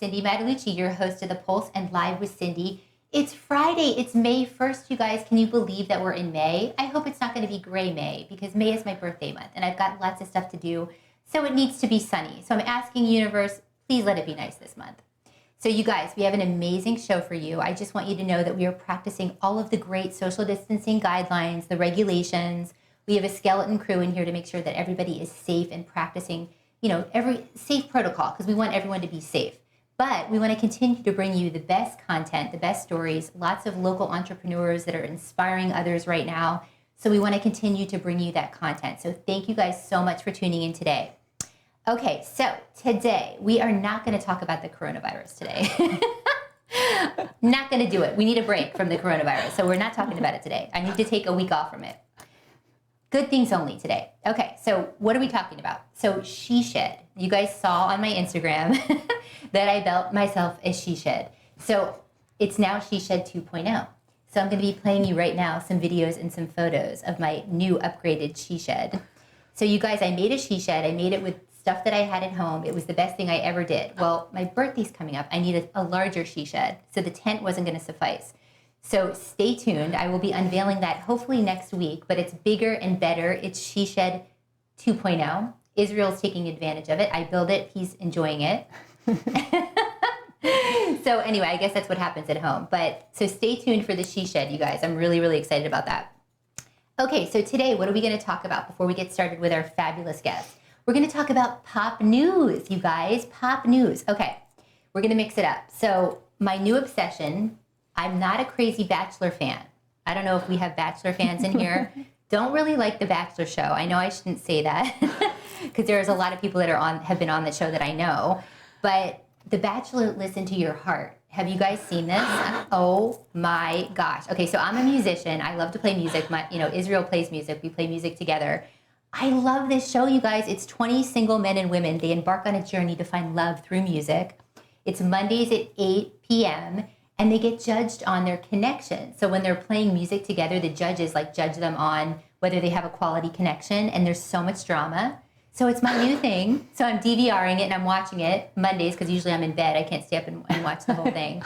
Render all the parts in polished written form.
Cindy Mattalucci, your host of The Pulse and Live with Cindy. It's Friday. It's May 1st, you guys. Can you believe that we're in May? I hope it's not going to be gray May because May is my birthday month and I've got lots of stuff to do. So it needs to be sunny. So I'm asking universe, please let it be nice this month. So you guys, we have an amazing show for you. I just want you to know that we are practicing all of the great social distancing guidelines, the regulations. We have a skeleton crew in here to make sure that everybody is safe and practicing, every safe protocol because we want everyone to be safe. But we want to continue to bring you the best content, the best stories, lots of local entrepreneurs that are inspiring others right now. So we want to continue to bring you that content. So thank you guys so much for tuning in today. Okay, so today we are not going to talk about the coronavirus today. Not going to do it. We need a break from the coronavirus. So we're not talking about it today. I need to take a week off from it. Good things only today. Okay, so what are we talking about? So she shed. You guys saw on my Instagram that I built myself a she shed. So it's now she shed 2.0. So I'm going to be playing you right now some videos and some photos of my new upgraded she shed. So you guys, I made a she shed. I made it with stuff that I had at home. It was the best thing I ever did. Well, my birthday's coming up. I need a larger she shed. So the tent wasn't going to suffice. So stay tuned. I will be unveiling that hopefully next week, but it's bigger and better. It's She Shed 2.0. Israel's taking advantage of it. I build it. He's enjoying it. So anyway, I guess that's what happens at home. But so stay tuned for the She Shed, you guys. I'm really, really excited about that. Okay, so today, what are we going to talk about before we get started with our fabulous guest? We're going to talk about pop news, you guys. Pop news. Okay, we're going to mix it up. So my new obsession, I'm not a crazy Bachelor fan. I don't know if we have Bachelor fans in here. Don't really like the Bachelor show. I know I shouldn't say that because there's a lot of people that have been on the show that I know. But The Bachelor, listen to your heart. Have you guys seen this? Oh my gosh. Okay, so I'm a musician. I love to play music. Israel plays music. We play music together. I love this show, you guys. It's 20 single men and women. They embark on a journey to find love through music. It's Mondays at 8 p.m. and they get judged on their connection. So when they're playing music together, the judges judge them on whether they have a quality connection, and there's so much drama. So it's my new thing. So I'm DVRing it and I'm watching it Mondays because usually I'm in bed. I can't stay up and watch the whole thing.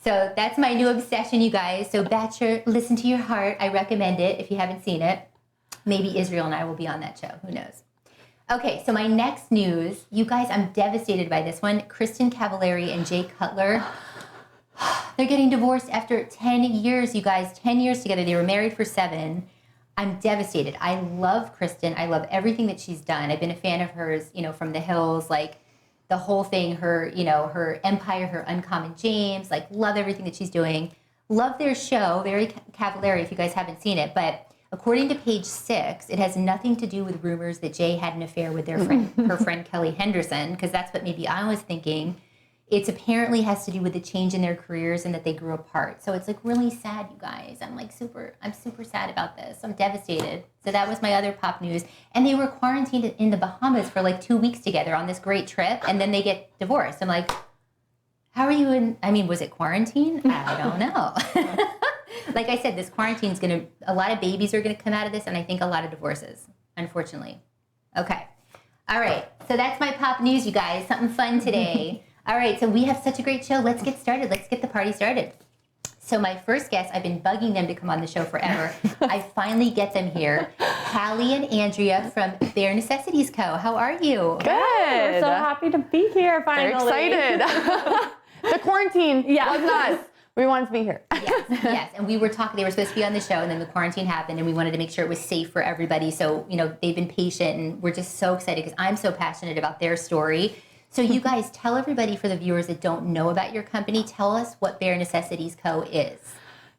So that's my new obsession, you guys. So Bachelor, listen to your heart. I recommend it if you haven't seen it. Maybe Israel and I will be on that show. Who knows? Okay, so my next news, you guys, I'm devastated by this one. Kristin Cavallari and Cutler, they're getting divorced after 10 years, you guys. 10 years together. They were married for 7. I'm devastated. I love Kristin. I love everything that she's done. I've been a fan of hers, from The Hills, the whole thing, her, her Empire, her Uncommon James, love everything that she's doing. Love their show, very Cavallari if you guys haven't seen it, but according to page 6, it has nothing to do with rumors that Jay had an affair with her friend Kelly Henderson, because that's what maybe I was thinking. It apparently has to do with the change in their careers and that they grew apart. So it's really sad, you guys. I'm super sad about this. I'm devastated. So that was my other pop news. And they were quarantined in the Bahamas for 2 weeks together on this great trip, and then they get divorced. I'm like, how are you was it quarantine? I don't know. Like I said, this quarantine is a lot of babies are going to come out of this, and I think a lot of divorces, unfortunately. Okay. All right. So that's my pop news, you guys. Something fun today. All right. So we have such a great show. Let's get started. Let's get the party started. So my first guest, I've been bugging them to come on the show forever. I finally get them here. Hallie and Andrea from Necessities Co. How are you? Good. We're so happy to be here finally. Very excited. The quarantine was nuts. We wanted to be here. Yes. And we were talking, they were supposed to be on the show, and then the quarantine happened, and we wanted to make sure it was safe for everybody. So, they've been patient, and we're just so excited because I'm so passionate about their story. So you guys, tell everybody, for the viewers that don't know about your company, tell us what Bare Necessities Co. is.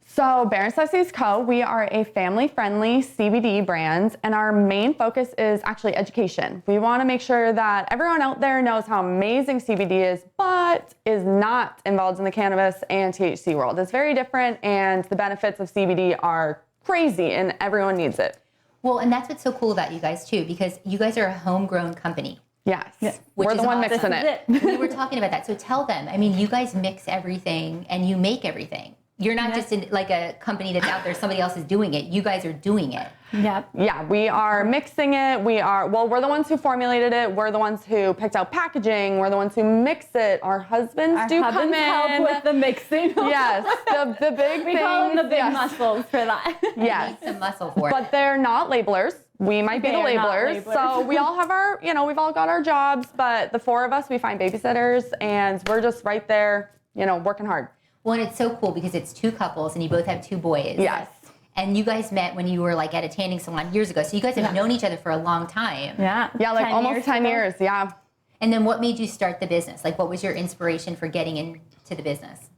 So Bare Necessities Co., we are a family-friendly CBD brand, and our main focus is actually education. We want to make sure that everyone out there knows how amazing CBD is, but is not involved in the cannabis and THC world. It's very different, and the benefits of CBD are crazy, and everyone needs it. Well, and that's what's so cool about you guys, too, because you guys are a homegrown company. Yes. We're the one mixing it. We were talking about that. So tell them, you guys mix everything and you make everything. You're not just in like a company that's out there, somebody else is doing it. You guys are doing it. Yep. Yeah, we are mixing it. We're the ones who formulated it. We're the ones who picked out packaging. We're the ones who mix it. Our husbands come in. Help with the mixing. Yes, the big we things. call them the big muscles for that. Yes. Some muscle for it. But they're not labelers. We might be the labelers. So we all have our, we've all got our jobs, but the four of us, we find babysitters and we're just right there, working hard. Well, and it's so cool because it's two couples and you both have two boys. Yes. And you guys met when you were like at a tanning salon years ago. So you guys have known each other for a long time. Yeah. Yeah, like almost 10 years. Yeah. And then what made you start the business? Like what was your inspiration for getting into the business?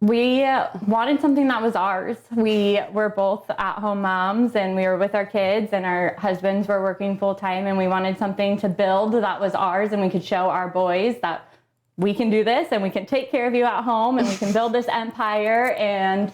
We wanted something that was ours. We were both at-home moms and we were with our kids and our husbands were working full-time and we wanted something to build that was ours and we could show our boys that we can do this and we can take care of you at home and we can build this empire. And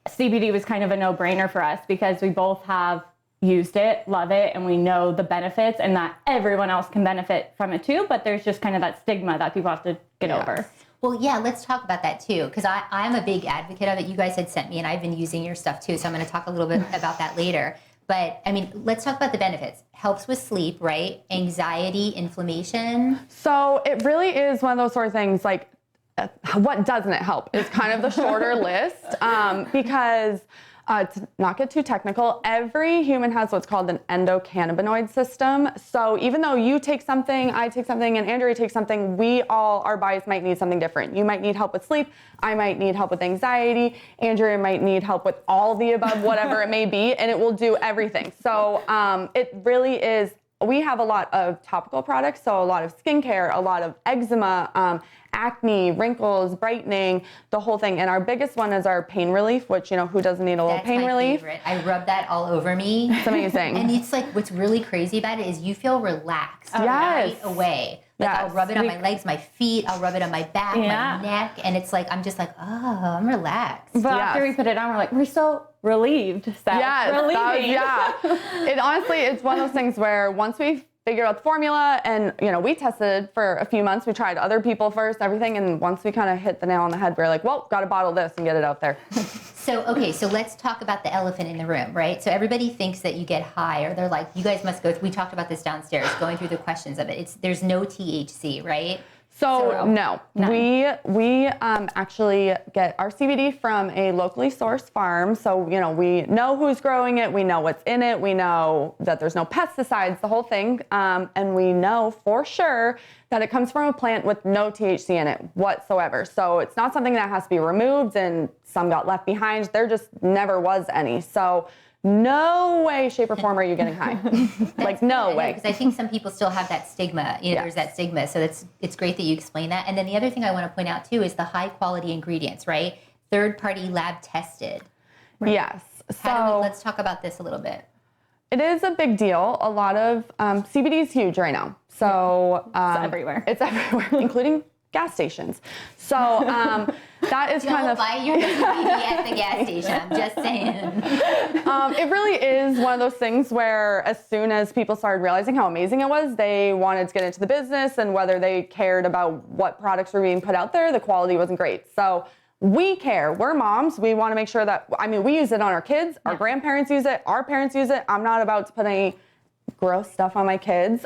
CBD was kind of a no-brainer for us because we both have used it, love it, and we know the benefits and that everyone else can benefit from it too, but there's just kind of that stigma that people have to get over. Well, yeah, let's talk about that too, because I'm a big advocate of it. You guys had sent me, and I've been using your stuff too, so I'm going to talk a little bit about that later. But, I mean, let's talk about the benefits. Helps with sleep, right? Anxiety, inflammation. So it really is one of those sort of things, like, what doesn't it help is kind of the shorter list because to not get too technical, every human has what's called an endocannabinoid system. So even though you take something, I take something, and Andrea takes something, our bodies might need something different. You might need help with sleep. I might need help with anxiety. Andrea might need help with all the above, whatever it may be, and it will do everything. So it really is, we have a lot of topical products, so a lot of skincare, a lot of eczema, acne, wrinkles, brightening, the whole thing. And our biggest one is our pain relief, which, who doesn't need a little pain relief? Favorite. I rub that all over me. It's amazing. And it's like, what's really crazy about it is you feel relaxed right away. Like I'll rub it on my legs, my feet, I'll rub it on my back, my neck, and it's like, I'm just like, oh, I'm relaxed. But after we put it on, we're so relieved. Relieving. It honestly, it's one of those things where once we figured out the formula and, we tested for a few months, we tried other people first, everything, and once we kind of hit the nail on the head, we were like, well, got to bottle this and get it out there. So let's talk about the elephant in the room, right? So everybody thinks that you get high, or they're like, you guys must go, we talked about this downstairs, going through the questions of it. There's no THC, right? So no, we actually get our CBD from a locally sourced farm. So, we know who's growing it. We know what's in it. We know that there's no pesticides, the whole thing. And we know for sure that it comes from a plant with no THC in it whatsoever. So it's not something that has to be removed and some got left behind. There just never was any. So no way, shape, or form are you getting high. Like, no way. Because I think some people still have that stigma. There's that stigma. So it's great that you explain that. And then the other thing I want to point out, too, is the high-quality ingredients, right? Third-party lab tested. Right? Yes. Let's talk about this a little bit. It is a big deal. A lot of CBD is huge right now. So it's everywhere. It's everywhere, including gas stations. So that is kind of... Don't buy your CBD at the gas station, I'm just saying. It really is one of those things where as soon as people started realizing how amazing it was, they wanted to get into the business, and whether they cared about what products were being put out there, the quality wasn't great. So we care. We're moms. We want to make sure that, we use it on our kids, our grandparents use it, our parents use it. I'm not about to put any gross stuff on my kids.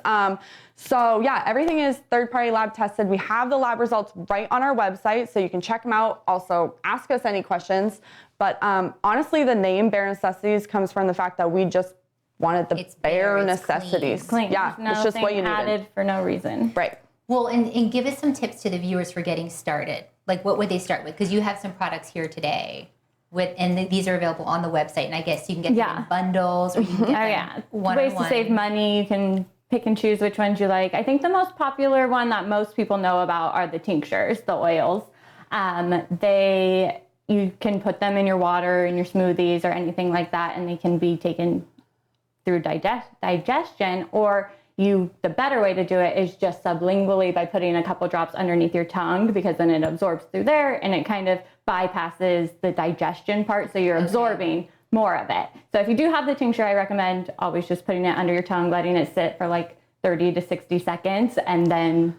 So yeah, everything is third-party lab tested. We have the lab results right on our website, so you can check them out. Also, ask us any questions. But honestly, the name Bare Necessities comes from the fact that we just wanted the bare necessities. It's clean. Yeah, it's just what you needed. Added for no reason. Right. Well, and give us some tips to the viewers for getting started. Like, what would they start with? Because you have some products here today. These are available on the website, and I guess you can get them in bundles, or you can get them one-on-one. Ways to save money. You can pick and choose which ones you like. I think the most popular one that most people know about are the tinctures, the oils. You can put them in your water, in your smoothies, or anything like that, and they can be taken through digestion, or the better way to do it is just sublingually by putting a couple drops underneath your tongue, because then it absorbs through there and it kind of bypasses the digestion part, so you're absorbing more of it. So if you do have the tincture, I recommend always just putting it under your tongue, letting it sit for like 30 to 60 seconds, and then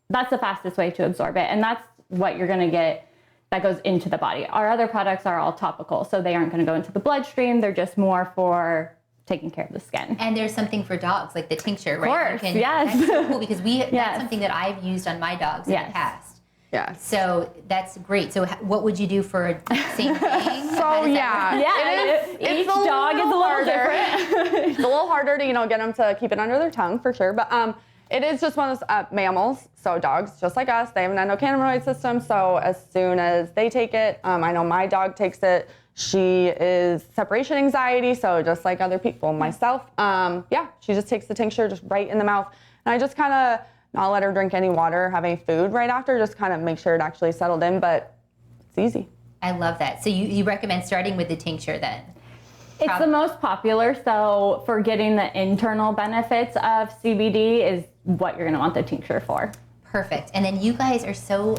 that's the fastest way to absorb it. And that's what you're going to get that goes into the body. Our other products are all topical, so they aren't going to go into the bloodstream. They're just more for taking care of the skin. And there's something for dogs, like the tincture, right? Of course, yes. That's so cool because that's something that I've used on my dogs in the past. Yeah. So that's great. So what would you do for a same thing? So Each dog is a little different. It's a little harder to, get them to keep it under their tongue for sure. But it is just one of those mammals. So dogs, just like us, they have an endocannabinoid system. So as soon as they take it, I know my dog takes it. She is separation anxiety, so just like other people, myself, she just takes the tincture just right in the mouth. And I just kind of not let her drink any water, have any food right after, just kind of make sure it actually settled in, but it's easy. I love that. So you recommend starting with the tincture then? It's the most popular, so for getting the internal benefits of CBD is what you're going to want the tincture for. Perfect. And then you guys are so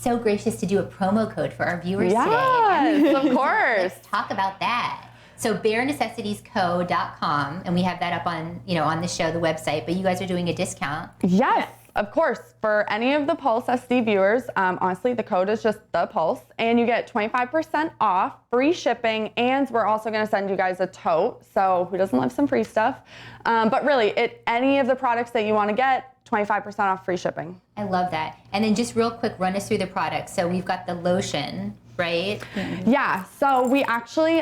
gracious to do a promo code for our viewers today. Yes, of course. Let's talk about that. So barenecessitiesco.com, and we have that up on, on the show, the website, but you guys are doing a discount. Yes, of course. For any of the ThePulseSD viewers, honestly, the code is just ThePulse, and you get 25% off, free shipping, and we're also going to send you guys a tote. So who doesn't love some free stuff? But really, any of the products that you want to get, 25% off free shipping. I love that. And then just real quick, run us through the products. So we've got the lotion, right? Yeah, so we actually,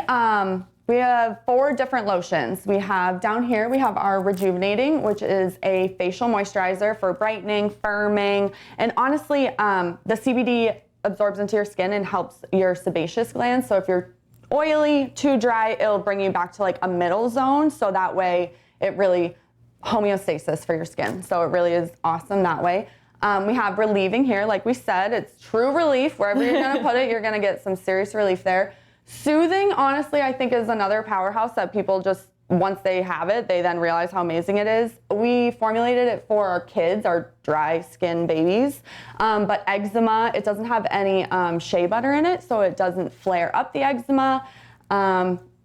we have 4 different lotions. We have down here, we have our Rejuvenating, which is a facial moisturizer for brightening, firming, and honestly, the CBD absorbs into your skin and helps your sebaceous glands. So if you're oily, too dry, it'll bring you back to like a middle zone. So that way it really homeostasis for your skin. So it really is awesome that way. We have Relieving here. Like we said, it's true relief. Wherever you're going to put it, you're going to get some serious relief there. Soothing, honestly, I think is another powerhouse that people just, once they have it, they then realize how amazing it is. We formulated it for our kids, our dry skin babies. But eczema, it doesn't have any shea butter in it, so it doesn't flare up the eczema.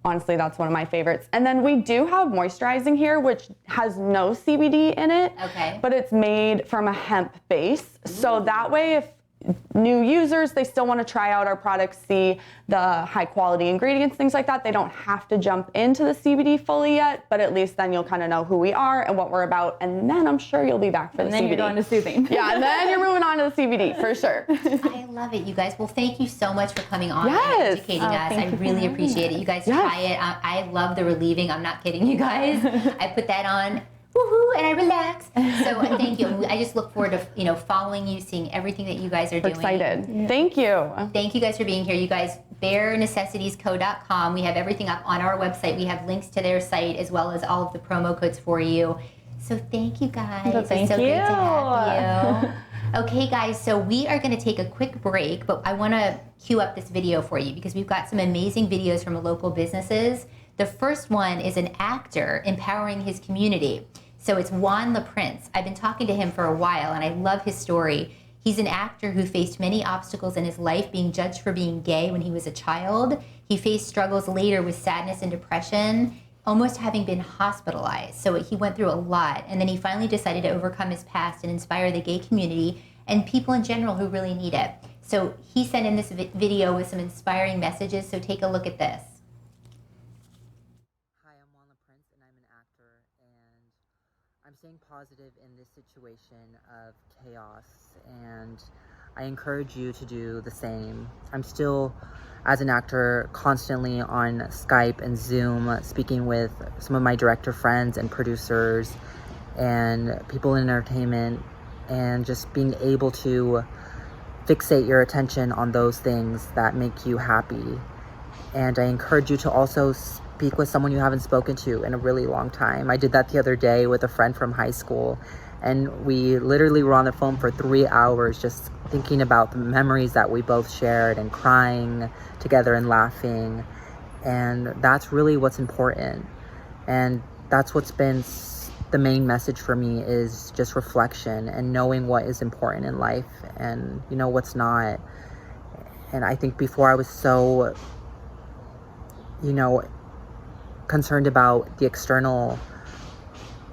Honestly, that's one of my favorites. And then we do have moisturizing here, which has no CBD in it. Okay. But it's made from a hemp base. Ooh. So that way, if new users, they still want to try out our products, see the high quality ingredients, things like that. They don't have to jump into the CBD fully yet, but at least then you'll kind of know who we are and what we're about. And then I'm sure you'll be back for the CBD. And then you're going to soothing. Yeah, and then you're moving on to the CBD for sure. I love it, you guys. Well, thank you so much for coming on and educating us. I you really appreciate it. You guys try it. I love the Relieving. I'm not kidding you guys. I put that on. Woohoo, and I relax. So thank you. I just look forward to following you, seeing everything that you guys are doing. Excited. Thank you. Thank you guys for being here. You guys, barenecessitiesco.com. We have everything up on our website. We have links to their site as well as all of the promo codes for you. So thank you guys. Thank it's so you. great to have you. Okay, guys, so we are going to take a quick break, but I want to cue up this video for you because we've got some amazing videos from local businesses. The first one is an actor empowering his community. So it's Juan La Prince. I've been talking to him for a while, and I love his story. He's an actor who faced many obstacles in his life, being judged for being gay when he was a child. He faced struggles later with sadness and depression, almost having been hospitalized. So he went through a lot, and then he finally decided to overcome his past and inspire the gay community and people in general who really need it. So he sent in this video with some inspiring messages, so take a look at this. I'm staying positive in this situation of chaos, and I encourage you to do the same. I'm still, as an actor, constantly on Skype and Zoom, speaking with some of my director friends and producers and people in entertainment, and just being able to fixate your attention on those things that make you happy. And I encourage you to also speak with someone you haven't spoken to in a really long time. I did that the other day with a friend from high school, and we literally were on the phone for 3 hours just thinking about the memories that we both shared and crying together and laughing. And that's really what's important. And that's what's been the main message for me, is just reflection and knowing what is important in life and what's not. And I think before I was so concerned about the external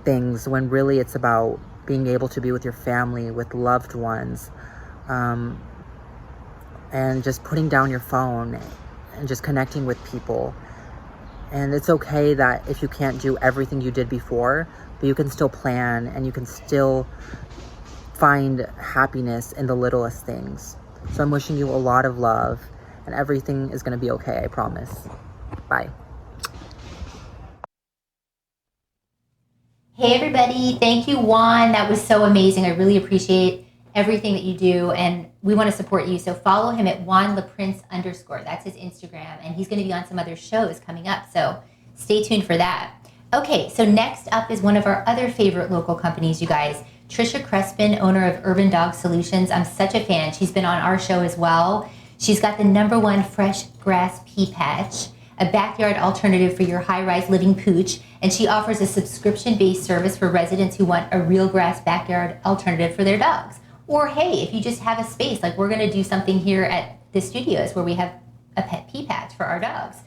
things, when really it's about being able to be with your family, with loved ones, and just putting down your phone and just connecting with people. And it's okay that if you can't do everything you did before, but you can still plan and you can still find happiness in the littlest things. So I'm wishing you a lot of love, and everything is going to be okay, I promise. Bye. Hey everybody, thank you Juan, that was so amazing. I really appreciate everything that you do, and we want to support you, so follow him at Juan La Prince _, that's his Instagram, and he's going to be on some other shows coming up, so stay tuned for that. Okay, so next up is one of our other favorite local companies, you guys. Tricia Crespin, owner of Urban Dog Solutions. I'm such a fan. She's been on our show as well. She's got the #1 fresh grass pea patch, a backyard alternative for your high-rise living pooch, and she offers a subscription-based service for residents who want a real grass backyard alternative for their dogs. Or hey, if you just have a space, like we're going to do something here at the studios where we have a pet pea patch for our dogs.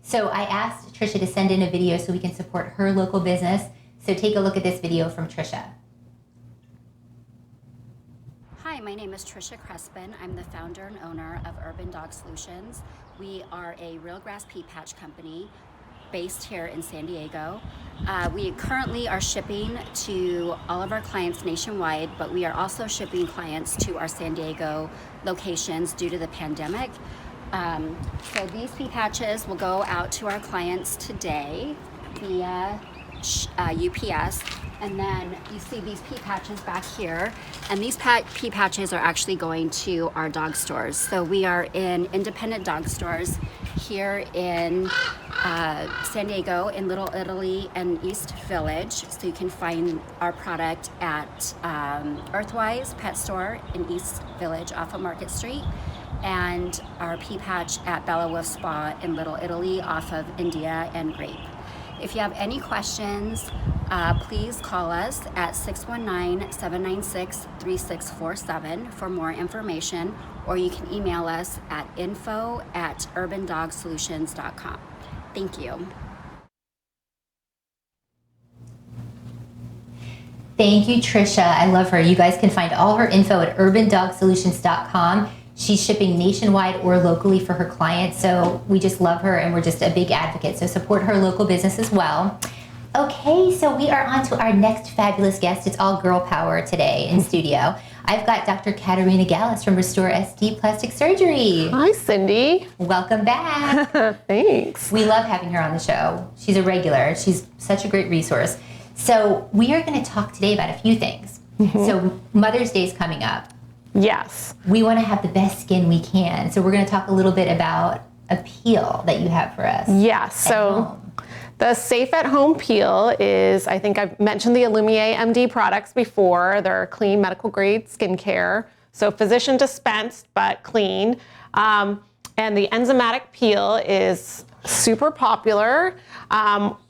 So I asked Tricia to send in a video so we can support her local business. So take a look at this video from Tricia. Hi, my name is Tricia Crespin. I'm the founder and owner of Urban Dog Solutions. We are a real grass pea patch company based here in San Diego. We currently are shipping to all of our clients nationwide, but we are also shipping clients to our San Diego locations due to the pandemic. So these pea patches will go out to our clients today via UPS. And then you see these pea patches back here, and these pea patches are actually going to our dog stores. So we are in independent dog stores here in San Diego, in Little Italy and East Village. So you can find our product at Earthwise Pet Store in East Village off of Market Street, and our pea patch at Bella Wolf Spa in Little Italy off of India and Grape. If you have any questions, please call us at 619-796-3647 for more information, or you can email us at info@urbandogsolutions.com. Thank you. Thank you, Tricia. I love her. You guys can find all her info at urbandogsolutions.com. She's shipping nationwide or locally for her clients, so we just love her and we're just a big advocate, so support her local business as well. Okay, so we are on to our next fabulous guest. It's all girl power today in studio. I've got Dr. Katerina Gallus from Restore SD Plastic Surgery. Hi, Cindy. Welcome back. Thanks. We love having her on the show. She's a regular. She's such a great resource. So we are going to talk today about a few things. So Mother's Day is coming up. Yes. We want to have the best skin we can. So we're going to talk a little bit about a peel that you have for us. Yes. So the Safe at Home Peel is, I think I've mentioned the Illumier MD products before. They're clean medical grade skincare. So physician dispensed, but clean. And the enzymatic peel is super popular.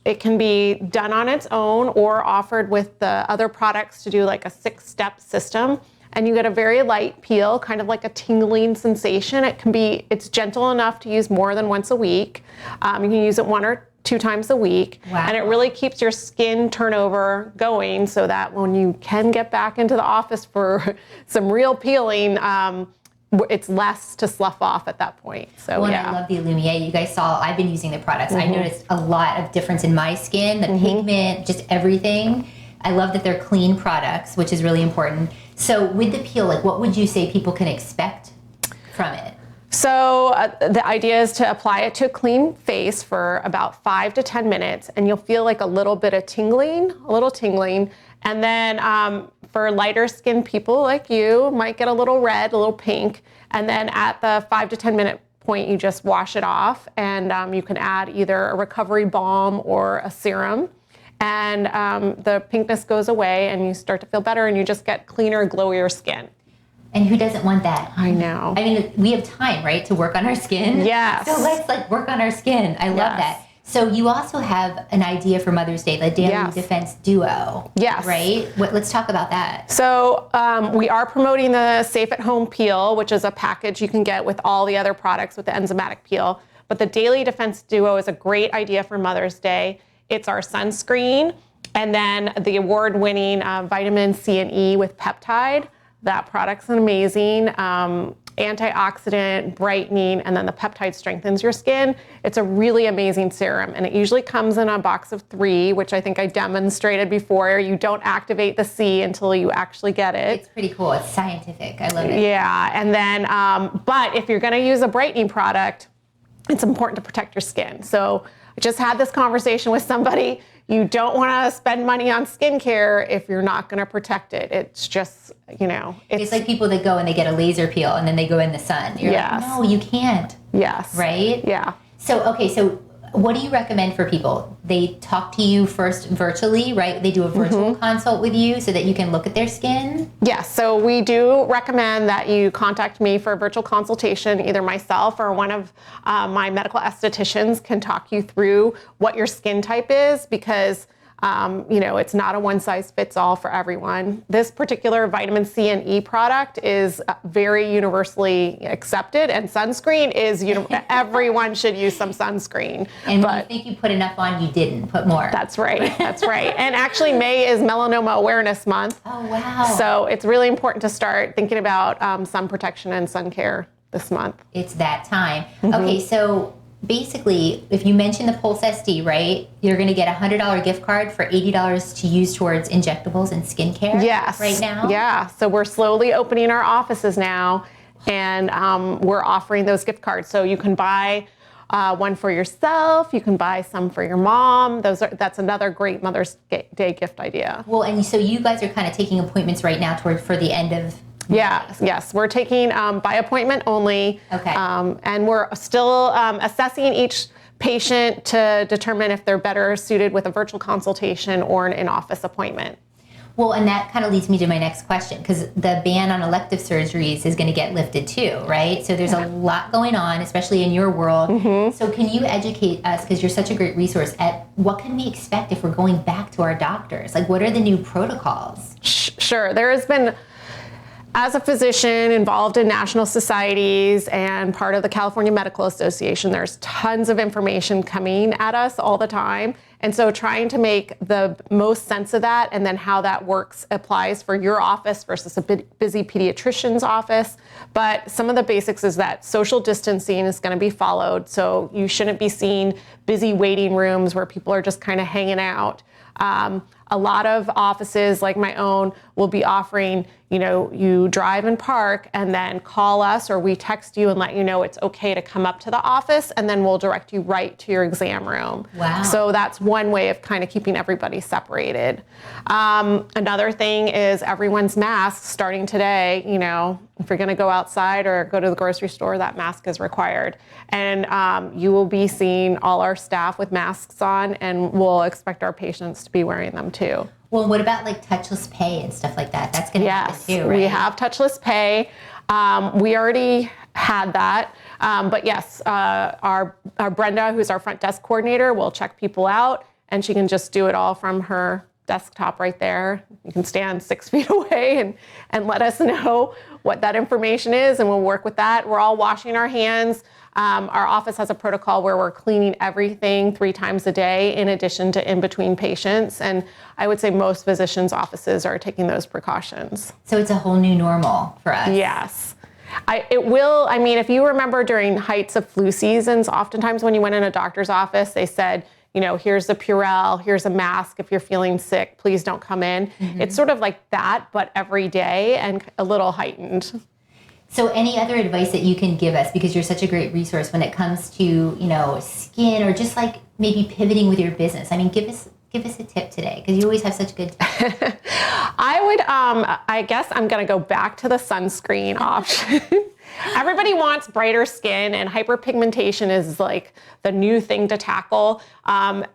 It can be done on its own or offered with the other products to do like a 6-step system. And you get a very light peel, kind of like a tingling sensation. It's gentle enough to use more than once a week. You can use it 1 or 2 times a week. Wow. And it really keeps your skin turnover going so that when you can get back into the office for some real peeling, it's less to slough off at that point. So well, yeah. I love the Illumier. You guys saw, I've been using the products. I noticed a lot of difference in my skin, the pigment, just everything. I love that they're clean products, which is really important. So with the peel, like what would you say people can expect from it? So the idea is to apply it to a clean face for about 5 to 10 minutes, and you'll feel like a little bit of tingling, And then for lighter skinned people like you, might get a little red, a little pink. And then at the 5 to 10 minute point, you just wash it off, and you can add either a recovery balm or a serum. And the pinkness goes away and you start to feel better and you just get cleaner, glowier skin. And who doesn't want that? I know. I mean, we have time, right, to work on our skin? Yes. So let's work on our skin. I love that. So you also have an idea for Mother's Day, the Daily Defense Duo. Yes. Right? Let's talk about that. So we are promoting the Safe at Home Peel, which is a package you can get with all the other products with the enzymatic peel. But the Daily Defense Duo is a great idea for Mother's Day. It's our sunscreen, and then the award-winning vitamin C and E with peptide. That product's amazing. antioxidant, brightening, and then the peptide strengthens your skin. It's a really amazing serum, and it usually comes in a box of 3, which I think I demonstrated before. You don't activate the C until you actually get it. It's pretty cool. It's scientific. I love it. Yeah, and then, but if you're gonna use a brightening product, it's important to protect your skin. So I just had this conversation with somebody. You don't want to spend money on skincare if you're not going to protect it. It's just, it's like people that go and they get a laser peel and then they go in the sun. You're like, no, you can't. Yes. Right? Yeah. So, okay, so what do you recommend for people? They talk to you first virtually, right? They do a virtual consult with you so that you can look at their skin? Yes, so we do recommend that you contact me for a virtual consultation. Either myself or one of my medical estheticians can talk you through what your skin type is, because it's not a one-size-fits-all for everyone. This particular vitamin C and E product is very universally accepted, and sunscreen is, everyone should use some sunscreen. And when you think you put enough on, you didn't put more. That's right, that's right. And actually May is Melanoma Awareness Month. Oh, wow. So it's really important to start thinking about sun protection and sun care this month. It's that time. Okay, so basically, if you mention the ThePulseSD, right, you're going to get a $100 gift card for $80 to use towards injectables and skincare. Yes. Right now. Yeah. So we're slowly opening our offices now, and we're offering those gift cards. So you can buy one for yourself. You can buy some for your mom. That's another great Mother's Day gift idea. Well, and so you guys are kind of taking appointments right now for the end of. Yes, we're taking by appointment only. Okay. And we're still assessing each patient to determine if they're better suited with a virtual consultation or an in-office appointment. Well, and that kind of leads me to my next question, because the ban on elective surgeries is going to get lifted too, right? So there's a lot going on, especially in your world. So can you educate us, because you're such a great resource, at what can we expect if we're going back to our doctors? Like, what are the new protocols? Sure. There has been, as a physician involved in national societies and part of the California Medical Association, there's tons of information coming at us all the time. And so trying to make the most sense of that, and then how that works applies for your office versus a busy pediatrician's office. But some of the basics is that social distancing is going to be followed. So you shouldn't be seeing busy waiting rooms where people are just kind of hanging out. A lot of offices like my own will be offering, you drive and park and then call us, or we text you and let you know it's okay to come up to the office, and then we'll direct you right to your exam room. Wow. So that's one way of kind of keeping everybody separated. Another thing is everyone's masks starting today. If you're going to go outside or go to the grocery store, that mask is required. And you will be seeing all our staff with masks on, and we'll expect our patients to be wearing them too. Well, what about like touchless pay and stuff like that? That's going to happen too, right? We have touchless pay. We already had that. But yes, our Brenda, who's our front desk coordinator, will check people out, and she can just do it all from her desktop right there. You can stand 6 feet away and let us know what that information is, and we'll work with that. We're all washing our hands. Our office has a protocol where we're cleaning everything 3 times a day in addition to in between patients. And I would say most physicians' offices are taking those precautions. So it's a whole new normal for us. Yes. If you remember during heights of flu seasons, oftentimes when you went in a doctor's office, they said, here's the Purell, here's a mask. If you're feeling sick, please don't come in. It's sort of like that, but every day and a little heightened. So any other advice that you can give us, because you're such a great resource when it comes to, skin, or just like maybe pivoting with your business? I mean, give us a tip today, because you always have such good tips. I guess I'm going to go back to the sunscreen option. Everybody wants brighter skin, and hyperpigmentation is like the new thing to tackle.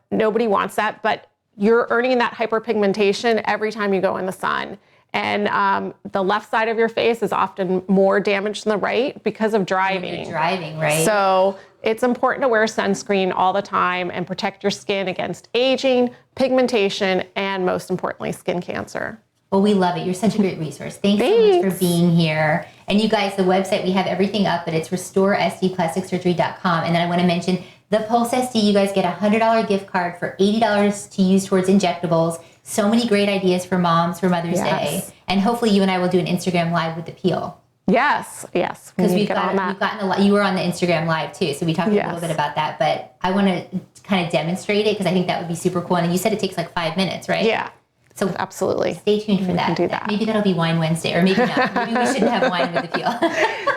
Nobody wants that, but you're earning that hyperpigmentation every time you go in the sun. And the left side of your face is often more damaged than the right because of driving. Driving, right? So it's important to wear sunscreen all the time and protect your skin against aging, pigmentation, and most importantly, skin cancer. Well, we love it. You're such a great resource. Thanks so much for being here. And you guys, the website, we have everything up, but it's restoresdplasticsurgery.com. And then I want to mention ThePulseSD. You guys get a $100 gift card for $80 to use towards injectables. So many great ideas for moms for Mother's Day. And hopefully you and I will do an Instagram Live with the peel. Yes. Because we've gotten a lot. You were on the Instagram live too, so we talked a little bit about that. But I want to kind of demonstrate it because I think that would be super cool. And you said it takes like 5 minutes, right? Yeah. So absolutely. Stay tuned for that. We can do that. Maybe that'll be Wine Wednesday, or maybe not. Maybe we shouldn't have wine with the peel.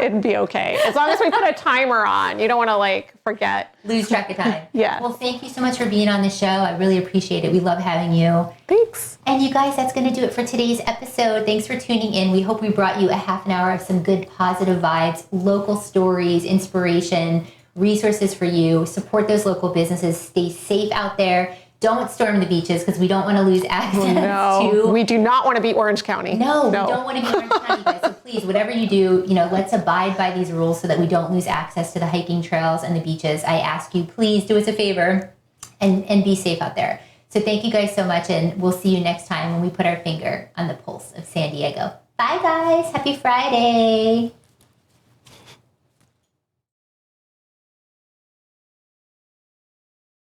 It'd be okay. As long as we put a timer on. You don't want to like forget. Lose track of time. Yeah. Well, thank you so much for being on the show. I really appreciate it. We love having you. Thanks. And you guys, that's going to do it for today's episode. Thanks for tuning in. We hope we brought you a half an hour of some good positive vibes, local stories, inspiration, resources for you. Support those local businesses. Stay safe out there. Don't storm the beaches because we don't want to lose access to. We do not want to be Orange County. No, we don't want to be Orange County, guys. So please, whatever you do, let's abide by these rules so that we don't lose access to the hiking trails and the beaches. I ask you, please do us a favor and be safe out there. So thank you guys so much, and we'll see you next time when we put our finger on the pulse of San Diego. Bye, guys. Happy Friday.